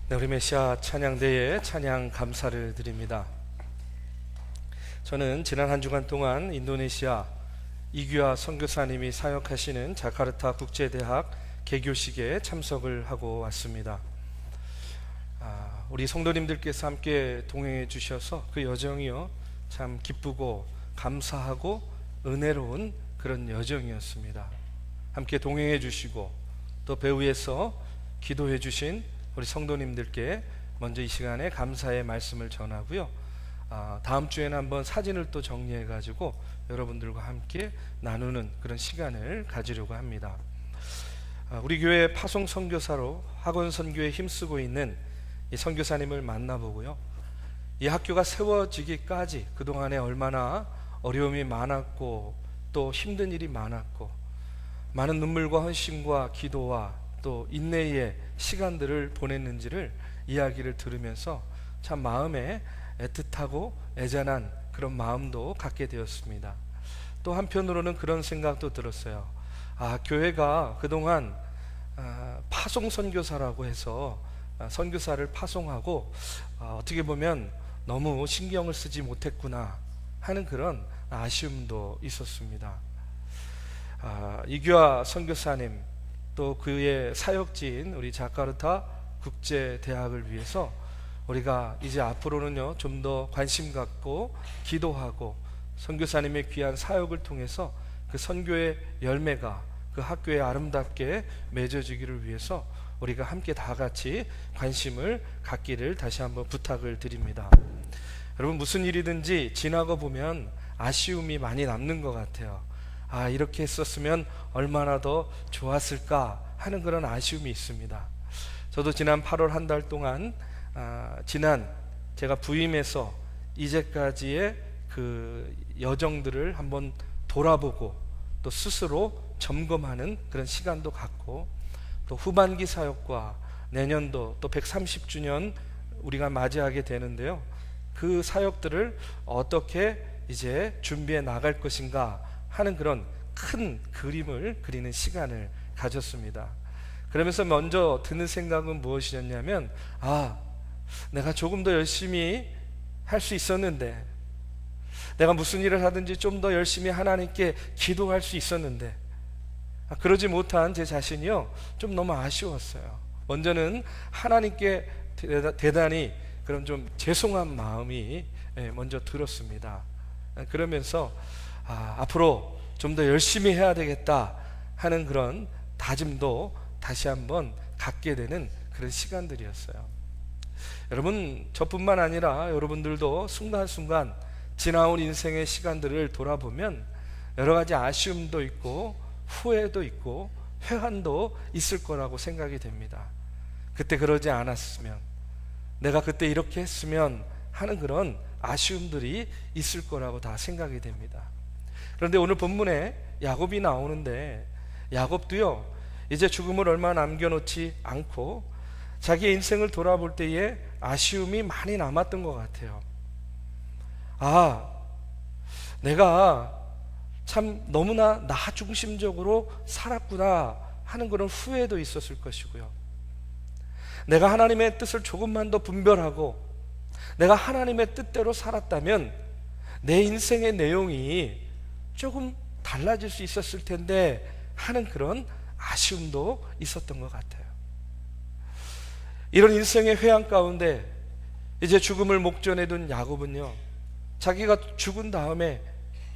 네, 우리 메시아 찬양대에 찬양 감사를 드립니다. 저는 지난 한 주간 동안 인도네시아 이규하 선교사님이 사역하시는 자카르타 국제대학 개교식에 참석을 하고 왔습니다. 우리 성도님들께서 함께 동행해 주셔서 그 여정이요 참 기쁘고 감사하고 은혜로운 그런 여정이었습니다. 함께 동행해 주시고 또 배후에서 기도해 주신 우리 성도님들께 먼저 이 시간에 감사의 말씀을 전하고요. 다음 주에는 한번 사진을 또 정리해 가지고 여러분들과 함께 나누는 그런 시간을 가지려고 합니다. 우리 교회 파송 선교사로 학원 선교에 힘쓰고 있는 이 선교사님을 만나보고요. 이 학교가 세워지기까지 그동안에 얼마나 어려움이 많았고 또 힘든 일이 많았고 많은 눈물과 헌신과 기도와 또 인내의 시간들을 보냈는지를 이야기를 들으면서 참 마음에 애틋하고 애잔한 그런 마음도 갖게 되었습니다. 또 한편으로는 그런 생각도 들었어요. 교회가 그동안 파송 선교사라고 해서 선교사를 파송하고 어떻게 보면 너무 신경을 쓰지 못했구나 하는 그런 아쉬움도 있었습니다. 이규하 선교사님 또 그의 사역지인 우리 자카르타 국제대학을 위해서 우리가 이제 앞으로는요 좀 더 관심 갖고 기도하고 선교사님의 귀한 사역을 통해서 그 선교의 열매가 그 학교에 아름답게 맺어지기를 위해서 우리가 함께 다 같이 관심을 갖기를 다시 한번 부탁을 드립니다. 여러분, 무슨 일이든지 지나고 보면 아쉬움이 많이 남는 것 같아요. 이렇게 했었으면 얼마나 더 좋았을까 하는 그런 아쉬움이 있습니다. 저도 지난 8월 한 달 동안 지난 제가 부임해서 이제까지의 그 여정들을 한번 돌아보고 또 스스로 점검하는 그런 시간도 갖고 또 후반기 사역과 내년도 또 130주년 우리가 맞이하게 되는데요. 그 사역들을 어떻게 이제 준비해 나갈 것인가 하는 그런 큰 그림을 그리는 시간을 가졌습니다. 그러면서 먼저 드는 생각은 무엇이었냐면 내가 조금 더 열심히 할 수 있었는데, 내가 무슨 일을 하든지 좀 더 열심히 하나님께 기도할 수 있었는데 그러지 못한 제 자신이요 좀 너무 아쉬웠어요. 먼저는 하나님께 대단히 그런 좀 죄송한 마음이 먼저 들었습니다. 그러면서 앞으로 좀 더 열심히 해야 되겠다 하는 그런 다짐도 다시 한번 갖게 되는 그런 시간들이었어요. 여러분, 저뿐만 아니라 여러분들도 순간순간 지나온 인생의 시간들을 돌아보면 여러 가지 아쉬움도 있고 후회도 있고 회한도 있을 거라고 생각이 됩니다. 그때 그러지 않았으면, 내가 그때 이렇게 했으면 하는 그런 아쉬움들이 있을 거라고 다 생각이 됩니다. 그런데 오늘 본문에 야곱이 나오는데 야곱도요 이제 죽음을 얼마 남겨놓지 않고 자기의 인생을 돌아볼 때에 아쉬움이 많이 남았던 것 같아요. 내가 참 너무나 나 중심적으로 살았구나 하는 그런 후회도 있었을 것이고요. 내가 하나님의 뜻을 조금만 더 분별하고 내가 하나님의 뜻대로 살았다면 내 인생의 내용이 조금 달라질 수 있었을 텐데 하는 그런 아쉬움도 있었던 것 같아요. 이런 인생의 회한 가운데 이제 죽음을 목전에 둔 야곱은요 자기가 죽은 다음에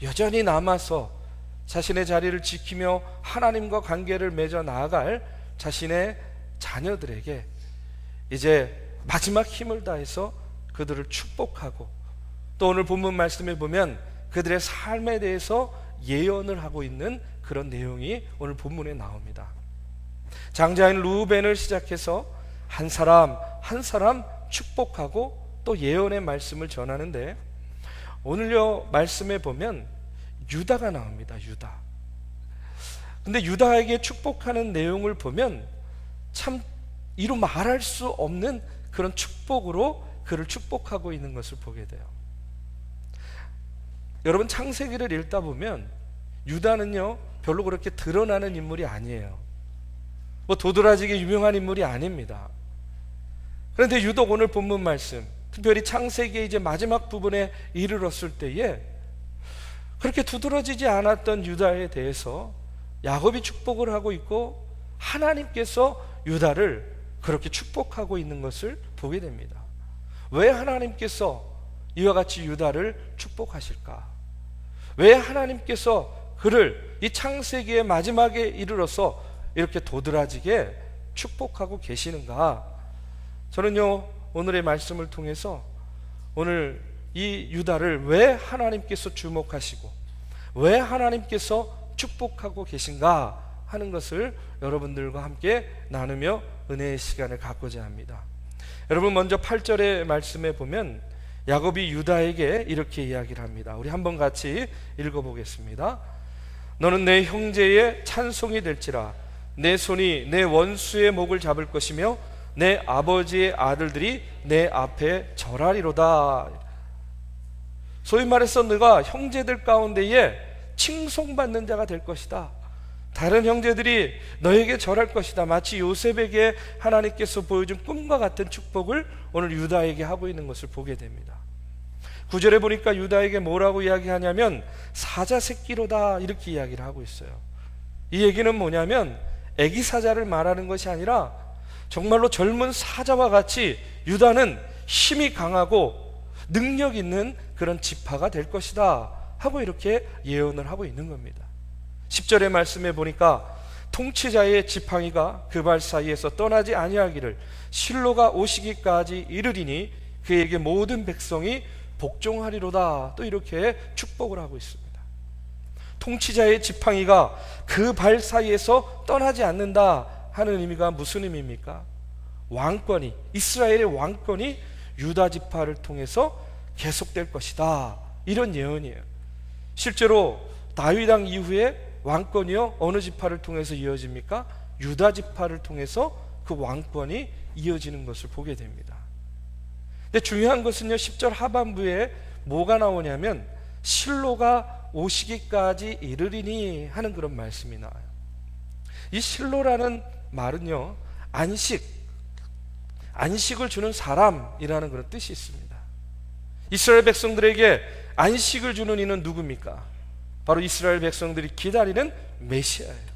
여전히 남아서 자신의 자리를 지키며 하나님과 관계를 맺어 나아갈 자신의 자녀들에게 이제 마지막 힘을 다해서 그들을 축복하고 또 오늘 본문 말씀에 보면 그들의 삶에 대해서 예언을 하고 있는 그런 내용이 오늘 본문에 나옵니다. 장자인 루벤을 시작해서 한 사람 한 사람 축복하고 또 예언의 말씀을 전하는데 오늘요 말씀에 보면 유다가 나옵니다. 유다. 근데 유다에게 축복하는 내용을 보면 참 이루 말할 수 없는 그런 축복으로 그를 축복하고 있는 것을 보게 돼요. 여러분, 창세기를 읽다 보면 유다는요 별로 그렇게 드러나는 인물이 아니에요. 도드라지게 유명한 인물이 아닙니다. 그런데 유독 오늘 본문 말씀, 특별히 창세기의 이제 마지막 부분에 이르렀을 때에 그렇게 두드러지지 않았던 유다에 대해서 야곱이 축복을 하고 있고 하나님께서 유다를 그렇게 축복하고 있는 것을 보게 됩니다. 왜 하나님께서 이와 같이 유다를 축복하실까? 왜 하나님께서 그를 이 창세기의 마지막에 이르러서 이렇게 도드라지게 축복하고 계시는가? 저는요, 오늘의 말씀을 통해서 오늘 이 유다를 왜 하나님께서 주목하시고 왜 하나님께서 축복하고 계신가 하는 것을 여러분들과 함께 나누며 은혜의 시간을 갖고자 합니다. 여러분, 먼저 8절의 말씀에 보면 야곱이 유다에게 이렇게 이야기를 합니다. 우리 한번 같이 읽어보겠습니다. 너는 내 형제의 찬송이 될지라. 내 손이 내 원수의 목을 잡을 것이며 내 아버지의 아들들이 내 앞에 절하리로다. 소위 말해서 너가 형제들 가운데에 칭송받는 자가 될 것이다. 다른 형제들이 너에게 절할 것이다. 마치 요셉에게 하나님께서 보여준 꿈과 같은 축복을 오늘 유다에게 하고 있는 것을 보게 됩니다. 9절에 보니까 유다에게 뭐라고 이야기하냐면 사자 새끼로다, 이렇게 이야기를 하고 있어요. 이 얘기는 뭐냐면 애기 사자를 말하는 것이 아니라 정말로 젊은 사자와 같이 유다는 힘이 강하고 능력 있는 그런 지파가 될 것이다 하고 이렇게 예언을 하고 있는 겁니다. 10절의 말씀에 보니까 통치자의 지팡이가 그 발 사이에서 떠나지 아니하기를 실로가 오시기까지 이르리니 그에게 모든 백성이 복종하리로다. 또 이렇게 축복을 하고 있습니다. 통치자의 지팡이가 그 발 사이에서 떠나지 않는다 하는 의미가 무슨 의미입니까? 왕권이, 이스라엘의 왕권이 유다 지파를 통해서 계속될 것이다, 이런 예언이에요. 실제로 다윗 왕 이후에 왕권이요 어느 지파를 통해서 이어집니까? 유다 지파를 통해서 그 왕권이 이어지는 것을 보게 됩니다. 근데 중요한 것은요, 10절 하반부에 뭐가 나오냐면 실로가 오시기까지 이르리니 하는 그런 말씀이 나와요. 이 실로라는 말은요, 안식을 주는 사람이라는 그런 뜻이 있습니다. 이스라엘 백성들에게 안식을 주는 이는 누굽니까? 바로 이스라엘 백성들이 기다리는 메시아예요.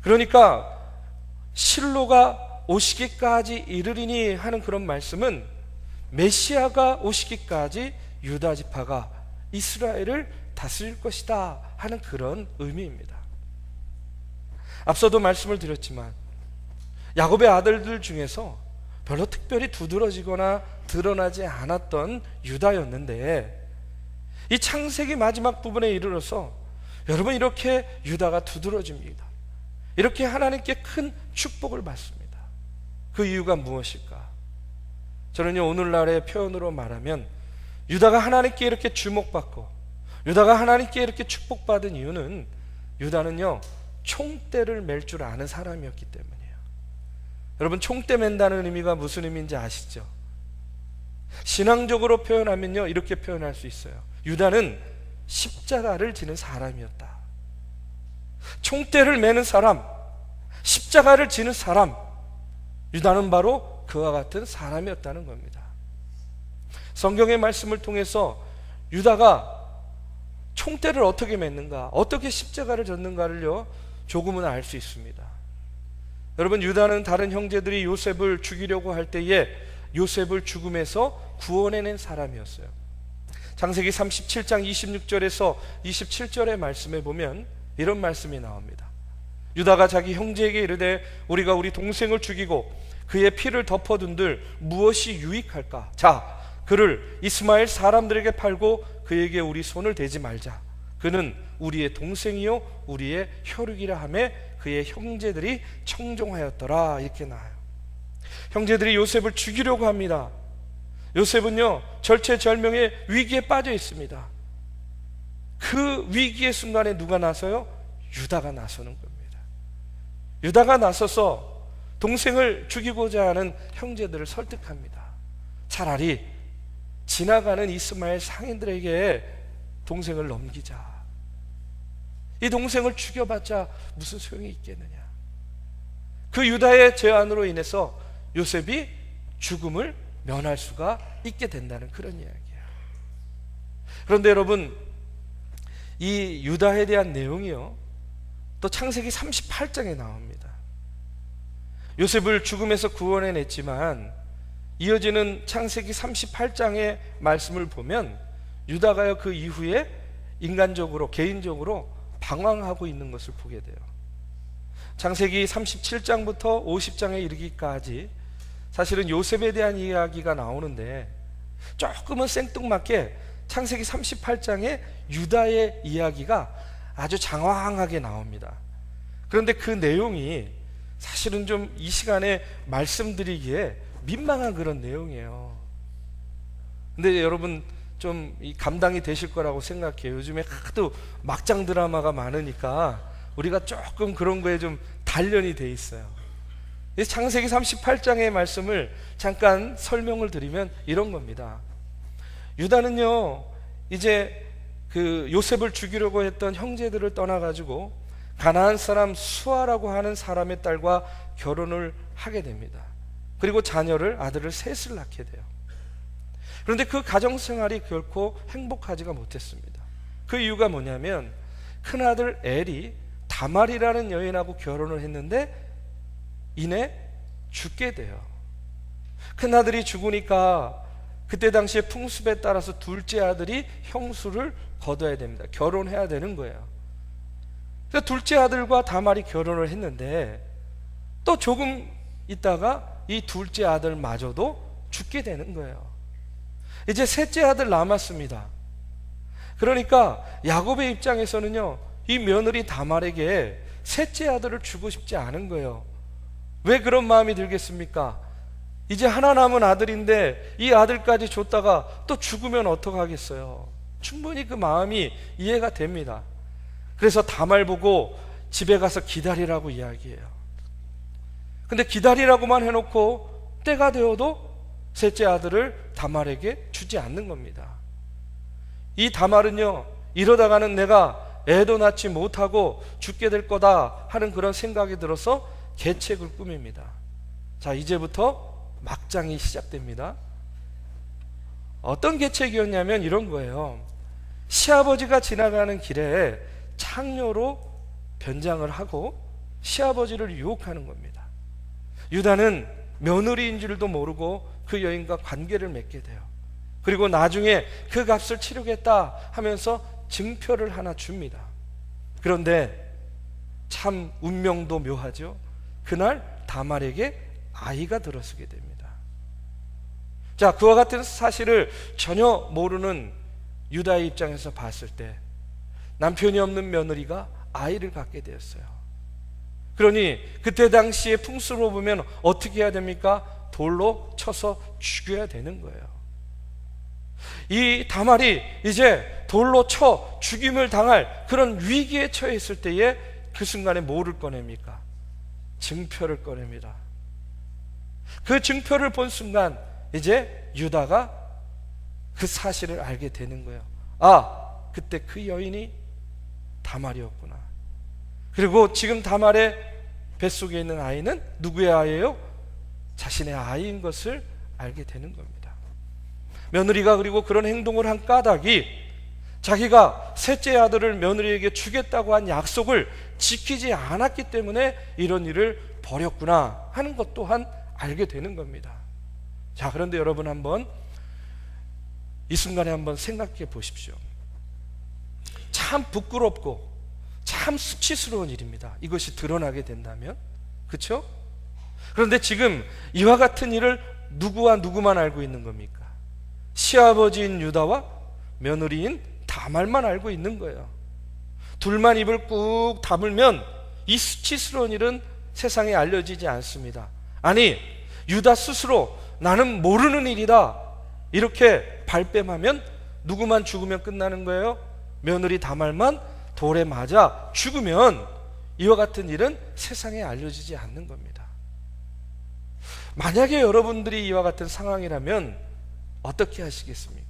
그러니까 실로가 오시기까지 이르리니 하는 그런 말씀은 메시아가 오시기까지 유다 지파가 이스라엘을 다스릴 것이다 하는 그런 의미입니다. 앞서도 말씀을 드렸지만 야곱의 아들들 중에서 별로 특별히 두드러지거나 드러나지 않았던 유다였는데 이 창세기 마지막 부분에 이르러서 여러분 이렇게 유다가 두드러집니다. 이렇게 하나님께 큰 축복을 받습니다. 그 이유가 무엇일까? 저는요, 오늘날의 표현으로 말하면 유다가 하나님께 이렇게 주목받고 유다가 하나님께 이렇게 축복받은 이유는 유다는요, 총대를 맬 줄 아는 사람이었기 때문이에요. 여러분, 총대 맨다는 의미가 무슨 의미인지 아시죠? 신앙적으로 표현하면요, 이렇게 표현할 수 있어요. 유다는 십자가를 지는 사람이었다. 총대를 매는 사람, 십자가를 지는 사람, 유다는 바로 그와 같은 사람이었다는 겁니다. 성경의 말씀을 통해서 유다가 총대를 어떻게 맺는가, 어떻게 십자가를 졌는가를요, 조금은 알 수 있습니다. 여러분, 유다는 다른 형제들이 요셉을 죽이려고 할 때에 요셉을 죽음에서 구원해낸 사람이었어요. 창세기 37장 26절에서 27절의 말씀에 보면 이런 말씀이 나옵니다. 유다가 자기 형제에게 이르되 우리가 우리 동생을 죽이고 그의 피를 덮어둔들 무엇이 유익할까? 자, 그를 이스마엘 사람들에게 팔고 그에게 우리 손을 대지 말자. 그는 우리의 동생이요 우리의 혈육이라 하며 그의 형제들이 청종하였더라. 이렇게 나와요. 형제들이 요셉을 죽이려고 합니다. 요셉은요, 절체절명의 위기에 빠져 있습니다. 그 위기의 순간에 누가 나서요? 유다가 나서는 겁니다. 유다가 나서서 동생을 죽이고자 하는 형제들을 설득합니다. 차라리 지나가는 이스마엘 상인들에게 동생을 넘기자. 이 동생을 죽여봤자 무슨 소용이 있겠느냐. 그 유다의 제안으로 인해서 요셉이 죽음을 면할 수가 있게 된다는 그런 이야기예요. 그런데 여러분, 이 유다에 대한 내용이요, 또 창세기 38장에 나옵니다. 요셉을 죽음에서 구원해냈지만 이어지는 창세기 38장의 말씀을 보면 유다가요, 그 이후에 인간적으로, 개인적으로 방황하고 있는 것을 보게 돼요. 창세기 37장부터 50장에 이르기까지 사실은 요셉에 대한 이야기가 나오는데 조금은 생뚱맞게 창세기 38장에 유다의 이야기가 아주 장황하게 나옵니다. 그런데 그 내용이 사실은 좀 이 시간에 말씀드리기에 민망한 그런 내용이에요. 근데 여러분 좀 감당이 되실 거라고 생각해요. 요즘에 하도 막장 드라마가 많으니까 우리가 조금 그런 거에 좀 단련이 돼 있어요. 창세기 38장의 말씀을 잠깐 설명을 드리면 이런 겁니다. 유다는요, 이제 그 요셉을 죽이려고 했던 형제들을 떠나가지고 가나안 사람 수아라고 하는 사람의 딸과 결혼을 하게 됩니다. 그리고 아들을 셋을 낳게 돼요. 그런데 그 가정생활이 결코 행복하지가 못했습니다. 그 이유가 뭐냐면 큰아들 엘이 다말이라는 여인하고 결혼을 했는데 이내 죽게 돼요. 큰아들이 죽으니까 그때 당시에 풍습에 따라서 둘째 아들이 형수를 거둬야 됩니다. 결혼해야 되는 거예요. 그래서 둘째 아들과 다말이 결혼을 했는데 또 조금 있다가 이 둘째 아들마저도 죽게 되는 거예요. 이제 셋째 아들 남았습니다. 그러니까 야곱의 입장에서는요, 이 며느리 다말에게 셋째 아들을 주고 싶지 않은 거예요. 왜 그런 마음이 들겠습니까? 이제 하나 남은 아들인데 이 아들까지 줬다가 또 죽으면 어떡하겠어요? 충분히 그 마음이 이해가 됩니다. 그래서 다말 보고 집에 가서 기다리라고 이야기해요. 근데 기다리라고만 해놓고 때가 되어도 셋째 아들을 다말에게 주지 않는 겁니다. 이 다말은요, 이러다가는 내가 애도 낳지 못하고 죽게 될 거다 하는 그런 생각이 들어서 계책을 꾸밉니다. 자, 이제부터 막장이 시작됩니다. 어떤 계책이었냐면 이런 거예요. 시아버지가 지나가는 길에 창녀로 변장을 하고 시아버지를 유혹하는 겁니다. 유다는 며느리인 줄도 모르고 그 여인과 관계를 맺게 돼요. 그리고 나중에 그 값을 치르겠다 하면서 증표를 하나 줍니다. 그런데 참 운명도 묘하죠. 그날 다말에게 아이가 들어서게 됩니다. 자, 그와 같은 사실을 전혀 모르는 유다의 입장에서 봤을 때 남편이 없는 며느리가 아이를 갖게 되었어요. 그러니 그때 당시의 풍습으로 보면 어떻게 해야 됩니까? 돌로 쳐서 죽여야 되는 거예요. 이 다말이 이제 돌로 쳐 죽임을 당할 그런 위기에 처해 있을 때에 그 순간에 뭐를 꺼냅니까? 증표를 꺼냅니다. 그 증표를 본 순간 이제 유다가 그 사실을 알게 되는 거예요. 아, 그때 그 여인이 다말이었구나. 그리고 지금 다말의 뱃속에 있는 아이는 누구의 아이예요? 자신의 아이인 것을 알게 되는 겁니다. 며느리가 그리고 그런 행동을 한 까닭이 자기가 셋째 아들을 며느리에게 주겠다고 한 약속을 지키지 않았기 때문에 이런 일을 벌였구나 하는 것 또한 알게 되는 겁니다. 자, 그런데 여러분 한번 이 순간에 한번 생각해 보십시오. 참 부끄럽고 참 수치스러운 일입니다. 이것이 드러나게 된다면. 그렇죠? 그런데 지금 이와 같은 일을 누구와 누구만 알고 있는 겁니까? 시아버지인 유다와 며느리인 다말만 알고 있는 거예요. 둘만 입을 꾹 다물면 이 수치스러운 일은 세상에 알려지지 않습니다. 아니, 유다 스스로 나는 모르는 일이다 이렇게 발뺌하면 누구만 죽으면 끝나는 거예요? 며느리 다말만 돌에 맞아 죽으면 이와 같은 일은 세상에 알려지지 않는 겁니다. 만약에 여러분들이 이와 같은 상황이라면 어떻게 하시겠습니까?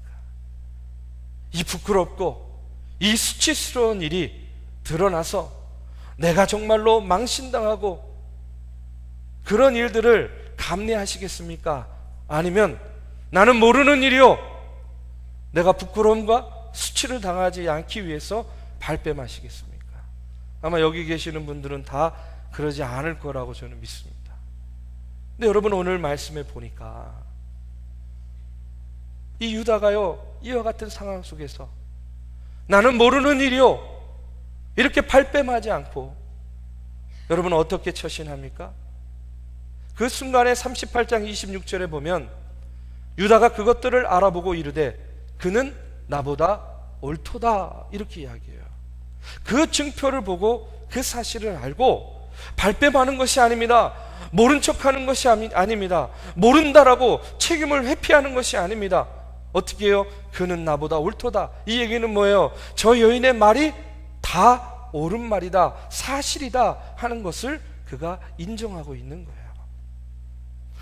이 부끄럽고 이 수치스러운 일이 드러나서 내가 정말로 망신당하고 그런 일들을 감내하시겠습니까? 아니면 나는 모르는 일이요, 내가 부끄러움과 수치를 당하지 않기 위해서 발뺌하시겠습니까? 아마 여기 계시는 분들은 다 그러지 않을 거라고 저는 믿습니다. 근데 여러분, 오늘 말씀에 보니까 이 유다가요, 이와 같은 상황 속에서 나는 모르는 일이요 이렇게 발뺌하지 않고 여러분 어떻게 처신합니까? 그 순간에 38장 26절에 보면 유다가 그것들을 알아보고 이르되 그는 나보다 옳도다 이렇게 이야기해요. 그 증표를 보고 그 사실을 알고 발뺌하는 것이 아닙니다. 모른 척하는 것이 아닙니다. 모른다라고 책임을 회피하는 것이 아닙니다. 어떻게 해요? 그는 나보다 옳도다. 이 얘기는 뭐예요? 저 여인의 말이 다 옳은 말이다, 사실이다 하는 것을 그가 인정하고 있는 거예요.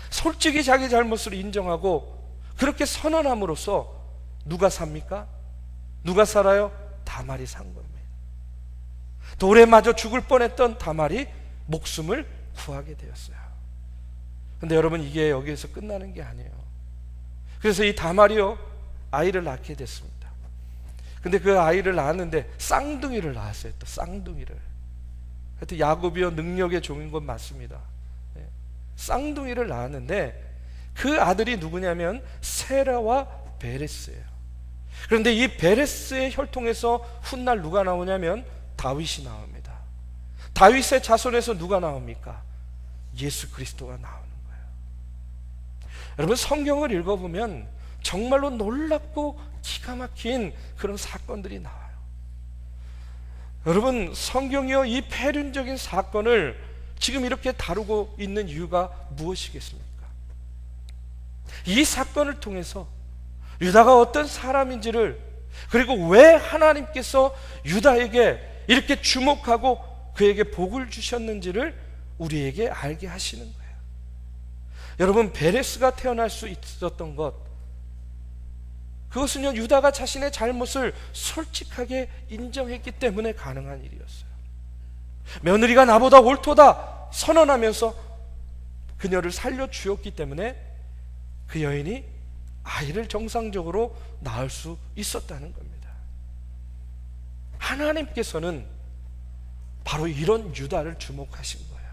솔직히 자기 잘못을 인정하고 그렇게 선언함으로써 누가 삽니까? 누가 살아요? 다말이 산 겁니다. 돌에 맞아 죽을 뻔했던 다말이 목숨을 구하게 되었어요. 근데 여러분, 이게 여기에서 끝나는 게 아니에요. 그래서 이 다말이요, 아이를 낳게 됐습니다. 근데 그 아이를 낳았는데 쌍둥이를 낳았어요. 또 쌍둥이를. 하여튼 야곱이요, 능력의 종인 건 맞습니다. 쌍둥이를 낳았는데 그 아들이 누구냐면 세라와 베레스예요. 그런데 이 베레스의 혈통에서 훗날 누가 나오냐면 다윗이 나옵니다. 다윗의 자손에서 누가 나옵니까? 예수 그리스도가 나오는 거예요. 여러분, 성경을 읽어보면 정말로 놀랍고 기가 막힌 그런 사건들이 나와요. 여러분, 성경이요, 이 폐륜적인 사건을 지금 이렇게 다루고 있는 이유가 무엇이겠습니까? 이 사건을 통해서 유다가 어떤 사람인지를, 그리고 왜 하나님께서 유다에게 이렇게 주목하고 그에게 복을 주셨는지를 우리에게 알게 하시는 거예요. 여러분, 베레스가 태어날 수 있었던 것, 그것은요, 유다가 자신의 잘못을 솔직하게 인정했기 때문에 가능한 일이었어요. 며느리가 나보다 옳도다 선언하면서 그녀를 살려주었기 때문에 그 여인이 아이를 정상적으로 낳을 수 있었다는 겁니다. 하나님께서는 바로 이런 유다를 주목하신 거예요.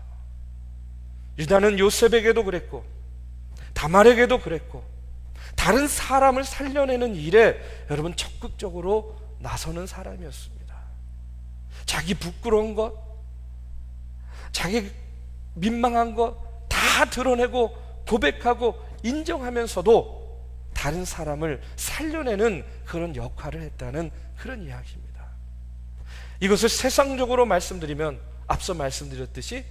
유다는 요셉에게도 그랬고 다말에게도 그랬고 다른 사람을 살려내는 일에 여러분 적극적으로 나서는 사람이었습니다. 자기 부끄러운 것, 자기 민망한 것 다 드러내고 고백하고 인정하면서도 다른 사람을 살려내는 그런 역할을 했다는 그런 이야기입니다. 이것을 세상적으로 말씀드리면 앞서 말씀드렸듯이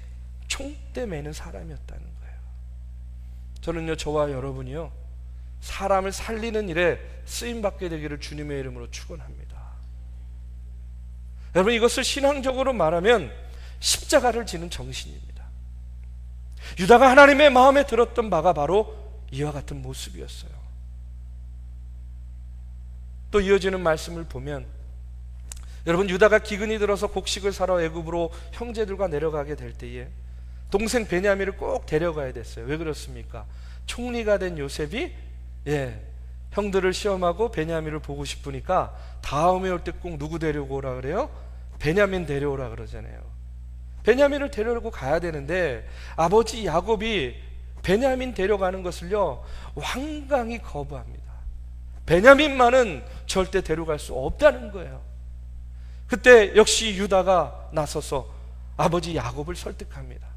총대 매는 사람이었다는 거예요. 저는요, 저와 여러분이요, 사람을 살리는 일에 쓰임받게 되기를 주님의 이름으로 축원합니다. 여러분, 이것을 신앙적으로 말하면 십자가를 지는 정신입니다. 유다가 하나님의 마음에 들었던 바가 바로 이와 같은 모습이었어요. 또 이어지는 말씀을 보면 여러분, 유다가 기근이 들어서 곡식을 사러 애굽으로 형제들과 내려가게 될 때에 동생 베냐민을 꼭 데려가야 됐어요. 왜 그렇습니까? 총리가 된 요셉이 형들을 시험하고 베냐민을 보고 싶으니까 다음에 올 때 꼭 누구 데려오라 그래요? 베냐민 데려오라 그러잖아요. 베냐민을 데려오고 가야 되는데 아버지 야곱이 베냐민 데려가는 것을요, 완강히 거부합니다. 베냐민만은 절대 데려갈 수 없다는 거예요. 그때 역시 유다가 나서서 아버지 야곱을 설득합니다.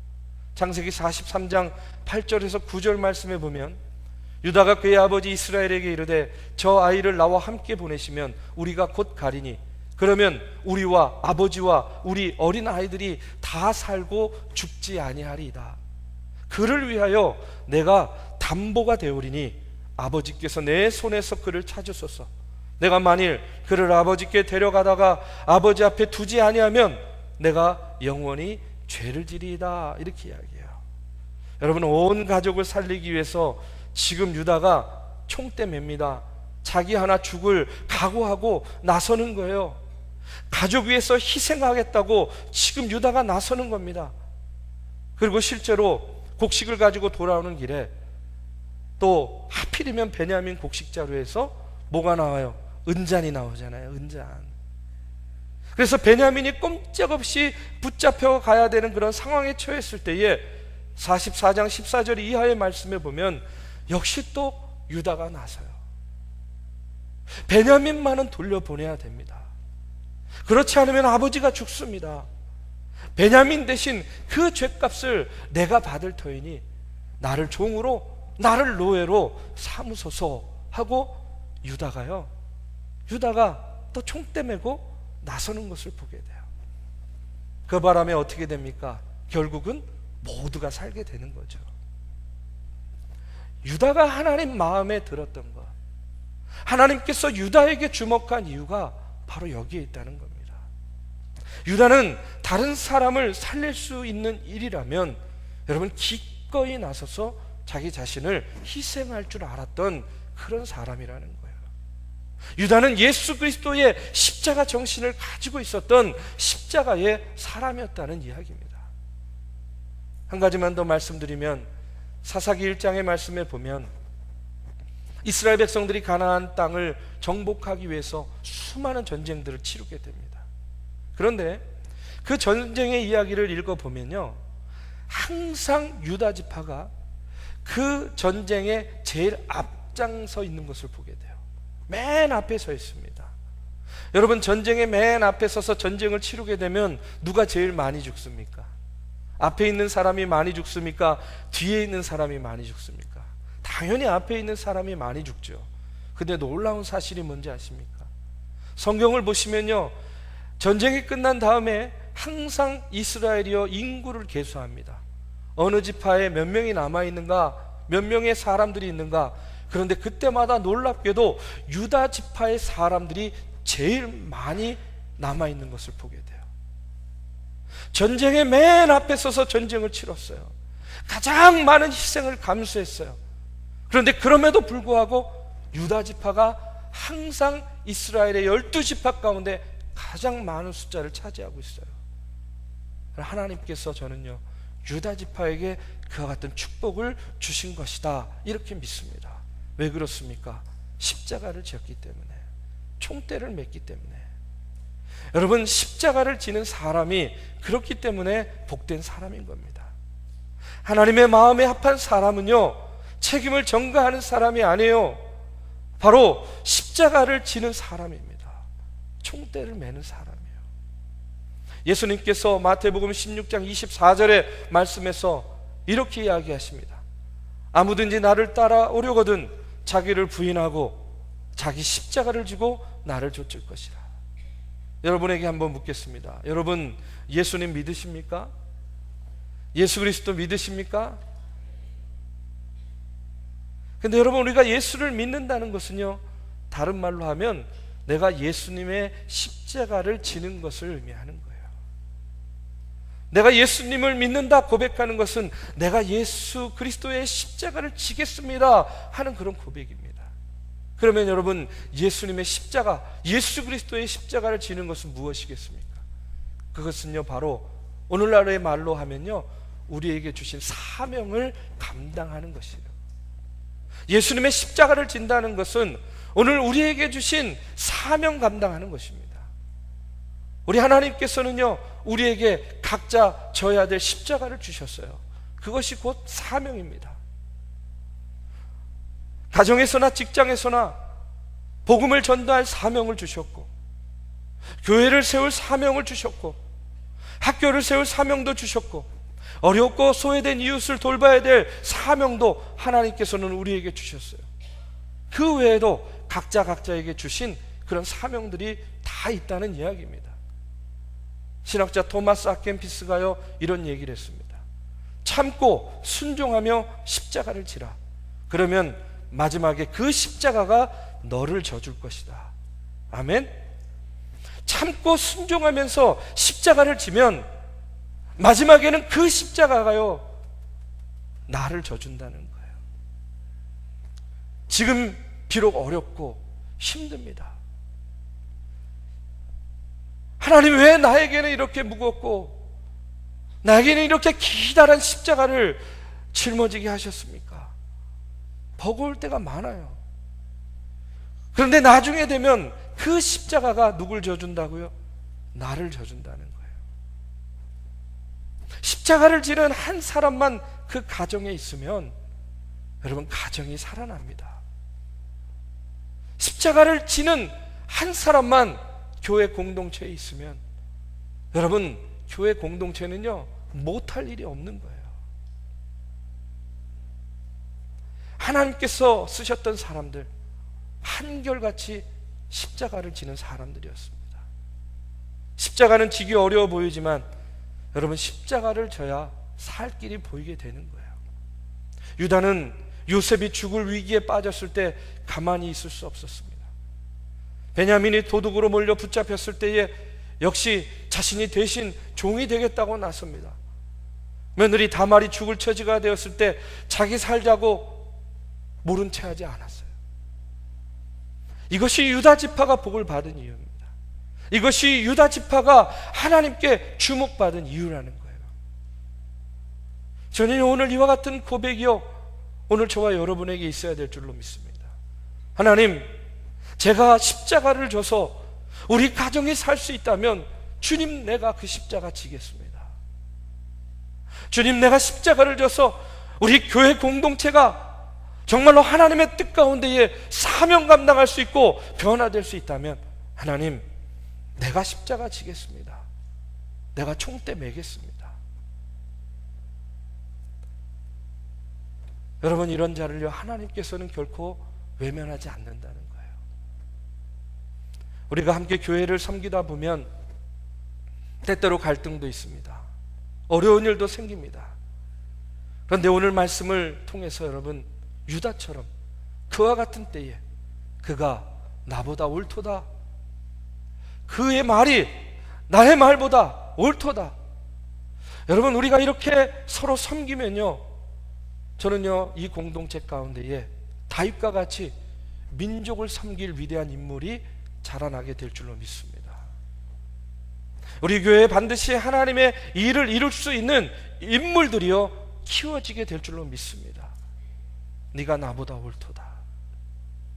창세기 43장 8절에서 9절 말씀에 보면 유다가 그의 아버지 이스라엘에게 이르되 저 아이를 나와 함께 보내시면 우리가 곧 가리니 그러면 우리와 아버지와 우리 어린 아이들이 다 살고 죽지 아니하리이다. 그를 위하여 내가 담보가 되오리니 아버지께서 내 손에서 그를 찾으소서. 내가 만일 그를 아버지께 데려가다가 아버지 앞에 두지 아니하면 내가 영원히 죄를 지리이다. 이렇게 이야기해요. 여러분, 온 가족을 살리기 위해서 지금 유다가 총대 맵니다. 자기 하나 죽을 각오하고 나서는 거예요. 가족 위해서 희생하겠다고 지금 유다가 나서는 겁니다. 그리고 실제로 곡식을 가지고 돌아오는 길에 또 하필이면 베냐민 곡식자루에서 뭐가 나와요? 은잔이 나오잖아요. 은잔. 그래서 베냐민이 꼼짝없이 붙잡혀 가야 되는 그런 상황에 처했을 때에 44장 14절 이하의 말씀에 보면 역시 또 유다가 나서요. 베냐민만은 돌려보내야 됩니다. 그렇지 않으면 아버지가 죽습니다. 베냐민 대신 그 죄값을 내가 받을 터이니 나를 종으로, 나를 노예로 삼으소서 하고 유다가 또 총대 메고 나서는 것을 보게 돼요. 그 바람에 어떻게 됩니까? 결국은 모두가 살게 되는 거죠. 유다가 하나님 마음에 들었던 것, 하나님께서 유다에게 주목한 이유가 바로 여기에 있다는 겁니다. 유다는 다른 사람을 살릴 수 있는 일이라면 여러분 기꺼이 나서서 자기 자신을 희생할 줄 알았던 그런 사람이라는 거예요. 유다는 예수 그리스도의 십자가 정신을 가지고 있었던 십자가의 사람이었다는 이야기입니다. 한 가지만 더 말씀드리면 사사기 1장의 말씀에 보면 이스라엘 백성들이 가나안 땅을 정복하기 위해서 수많은 전쟁들을 치르게 됩니다. 그런데 그 전쟁의 이야기를 읽어보면요, 항상 유다 지파가 그 전쟁에 제일 앞장서 있는 것을 보게 돼요. 맨 앞에 서 있습니다. 여러분, 전쟁의 맨 앞에 서서 전쟁을 치르게 되면 누가 제일 많이 죽습니까? 앞에 있는 사람이 많이 죽습니까? 뒤에 있는 사람이 많이 죽습니까? 당연히 앞에 있는 사람이 많이 죽죠. 근데 놀라운 사실이 뭔지 아십니까? 성경을 보시면요, 전쟁이 끝난 다음에 항상 이스라엘이여 인구를 계수합니다. 어느 지파에 몇 명이 남아있는가, 몇 명의 사람들이 있는가. 그런데 그때마다 놀랍게도 유다 지파의 사람들이 제일 많이 남아있는 것을 보게 돼요. 전쟁의 맨 앞에 서서 전쟁을 치렀어요. 가장 많은 희생을 감수했어요. 그런데 그럼에도 불구하고 유다 지파가 항상 이스라엘의 12지파 가운데 가장 많은 숫자를 차지하고 있어요. 하나님께서 저는요, 유다 지파에게 그와 같은 축복을 주신 것이다, 이렇게 믿습니다. 왜 그렇습니까? 십자가를 지었기 때문에, 총대를 맸기 때문에. 여러분, 십자가를 지는 사람이 그렇기 때문에 복된 사람인 겁니다. 하나님의 마음에 합한 사람은요, 책임을 전가하는 사람이 아니에요. 바로 십자가를 지는 사람입니다. 총대를 매는 사람이에요. 예수님께서 마태복음 16장 24절의 말씀에서 이렇게 이야기하십니다. 아무든지 나를 따라오려거든 자기를 부인하고 자기 십자가를 지고 나를 좇을 것이라. 여러분에게 한번 묻겠습니다. 여러분, 예수님 믿으십니까? 예수 그리스도 믿으십니까? 근데 여러분, 우리가 예수를 믿는다는 것은요, 다른 말로 하면 내가 예수님의 십자가를 지는 것을 의미하는 거예요. 내가 예수님을 믿는다 고백하는 것은 내가 예수 그리스도의 십자가를 지겠습니다 하는 그런 고백입니다. 그러면 여러분, 예수님의 십자가, 예수 그리스도의 십자가를 지는 것은 무엇이겠습니까? 그것은요, 바로 오늘날의 말로 하면요, 우리에게 주신 사명을 감당하는 것이에요. 예수님의 십자가를 진다는 것은 오늘 우리에게 주신 사명 감당하는 것입니다. 우리 하나님께서는요, 우리에게 각자 져야 될 십자가를 주셨어요. 그것이 곧 사명입니다. 가정에서나 직장에서나 복음을 전도할 사명을 주셨고, 교회를 세울 사명을 주셨고, 학교를 세울 사명도 주셨고, 어렵고 소외된 이웃을 돌봐야 될 사명도 하나님께서는 우리에게 주셨어요. 그 외에도 각자에게 주신 그런 사명들이 다 있다는 이야기입니다. 신학자 토마스 아켄피스가요, 이런 얘기를 했습니다. 참고 순종하며 십자가를 지라. 그러면 마지막에 그 십자가가 너를 져줄 것이다. 아멘. 참고 순종하면서 십자가를 지면 마지막에는 그 십자가가요, 나를 져준다는 거예요. 지금 비록 어렵고 힘듭니다. 하나님, 왜 나에게는 이렇게 무겁고 나에게는 이렇게 기다란 십자가를 짊어지게 하셨습니까? 버거울 때가 많아요. 그런데 나중에 되면 그 십자가가 누굴 져준다고요? 나를 져준다는 거예요. 십자가를 지는 한 사람만 그 가정에 있으면 여러분, 가정이 살아납니다. 십자가를 지는 한 사람만 교회 공동체에 있으면 여러분, 교회 공동체는요 못할 일이 없는 거예요. 하나님께서 쓰셨던 사람들 한결같이 십자가를 지는 사람들이었습니다. 십자가는 지기 어려워 보이지만 여러분, 십자가를 져야 살 길이 보이게 되는 거예요. 유다는 요셉이 죽을 위기에 빠졌을 때 가만히 있을 수 없었습니다. 베냐민이 도둑으로 몰려 붙잡혔을 때에 역시 자신이 대신 종이 되겠다고 나섭니다. 며느리 다말이 죽을 처지가 되었을 때 자기 살자고 모른 채 하지 않았어요. 이것이 유다 지파가 복을 받은 이유입니다. 이것이 유다 지파가 하나님께 주목받은 이유라는 거예요. 저는 오늘 이와 같은 고백이요, 오늘 저와 여러분에게 있어야 될 줄로 믿습니다. 하나님, 제가 십자가를 져서 우리 가정이 살 수 있다면 주님, 내가 그 십자가 지겠습니다. 주님, 내가 십자가를 져서 우리 교회 공동체가 정말로 하나님의 뜻 가운데에 사명 감당할 수 있고 변화될 수 있다면 하나님, 내가 십자가 지겠습니다. 내가 총대 매겠습니다. 여러분, 이런 자를요 하나님께서는 결코 외면하지 않는다는 거예요. 우리가 함께 교회를 섬기다 보면 때때로 갈등도 있습니다. 어려운 일도 생깁니다. 그런데 오늘 말씀을 통해서 여러분, 유다처럼 그와 같은 때에 그가 나보다 옳도다, 그의 말이 나의 말보다 옳도다. 여러분, 우리가 이렇게 서로 섬기면요, 저는요 이 공동체 가운데에 다윗과 같이 민족을 섬길 위대한 인물이 자라나게 될 줄로 믿습니다. 우리 교회에 반드시 하나님의 일을 이룰 수 있는 인물들이요 키워지게 될 줄로 믿습니다. 네가 나보다 옳도다,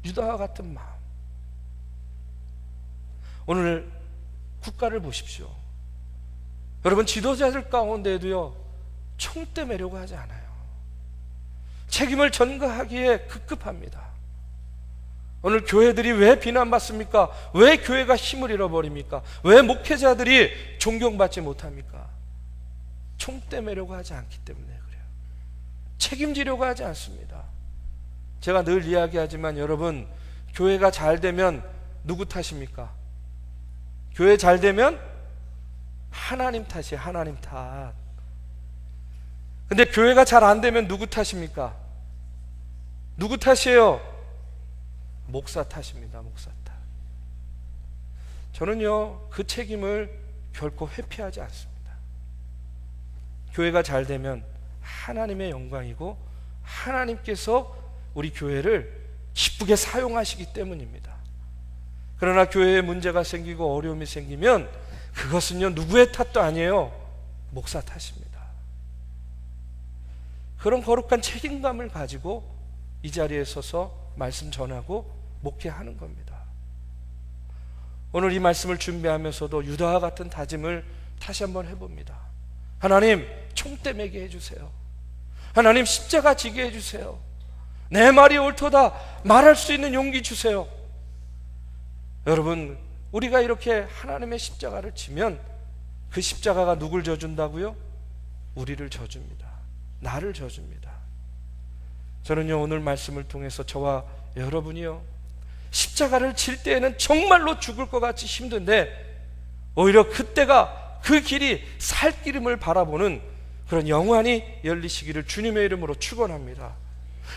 유다와 같은 마음. 오늘 국가를 보십시오. 여러분, 지도자들 가운데도요 총대 매려고 하지 않아요. 책임을 전가하기에 급급합니다. 오늘 교회들이 왜 비난받습니까? 왜 교회가 힘을 잃어버립니까? 왜 목회자들이 존경받지 못합니까? 총대 매려고 하지 않기 때문에 그래요. 책임지려고 하지 않습니다. 제가 늘 이야기하지만 여러분, 교회가 잘 되면 누구 탓입니까? 교회 잘 되면 하나님 탓이에요. 하나님 탓. 근데 교회가 잘 안 되면 누구 탓입니까? 누구 탓이에요? 목사 탓입니다. 목사 탓. 저는요 그 책임을 결코 회피하지 않습니다. 교회가 잘 되면 하나님의 영광이고 하나님께서 우리 교회를 기쁘게 사용하시기 때문입니다. 그러나 교회에 문제가 생기고 어려움이 생기면 그것은요 누구의 탓도 아니에요. 목사 탓입니다. 그런 거룩한 책임감을 가지고 이 자리에 서서 말씀 전하고 목회하는 겁니다. 오늘 이 말씀을 준비하면서도 유다와 같은 다짐을 다시 한번 해봅니다. 하나님, 총대 매게 해주세요. 하나님, 십자가 지게 해주세요. 내 말이 옳도다 말할 수 있는 용기 주세요. 여러분, 우리가 이렇게 하나님의 십자가를 지면 그 십자가가 누굴 져준다고요? 우리를 져줍니다. 나를 져줍니다. 저는요 오늘 말씀을 통해서 저와 여러분이요 십자가를 질 때에는 정말로 죽을 것 같이 힘든데 오히려 그때가 그 길이 살기름을 바라보는 그런 영환이 열리시기를 주님의 이름으로 축원합니다.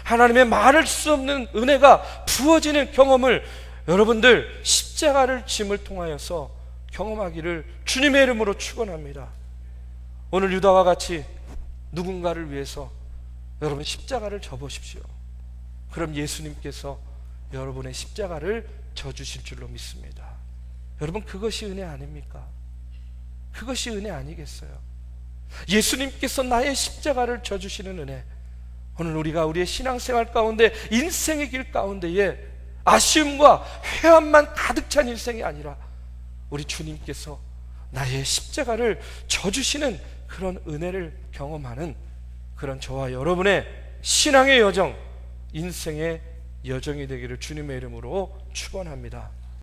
하나님의 말할 수 없는 은혜가 부어지는 경험을 여러분들 십자가를 짐을 통하여서 경험하기를 주님의 이름으로 축원합니다. 오늘 유다와 같이 누군가를 위해서 여러분 십자가를 져보십시오. 그럼 예수님께서 여러분의 십자가를 져주실 줄로 믿습니다. 여러분, 그것이 은혜 아닙니까? 그것이 은혜 아니겠어요? 예수님께서 나의 십자가를 져주시는 은혜, 오늘 우리가 우리의 신앙생활 가운데, 인생의 길 가운데에 아쉬움과 회한만 가득 찬 인생이 아니라 우리 주님께서 나의 십자가를 져주시는 그런 은혜를 경험하는 그런 저와 여러분의 신앙의 여정, 인생의 여정이 되기를 주님의 이름으로 축원합니다.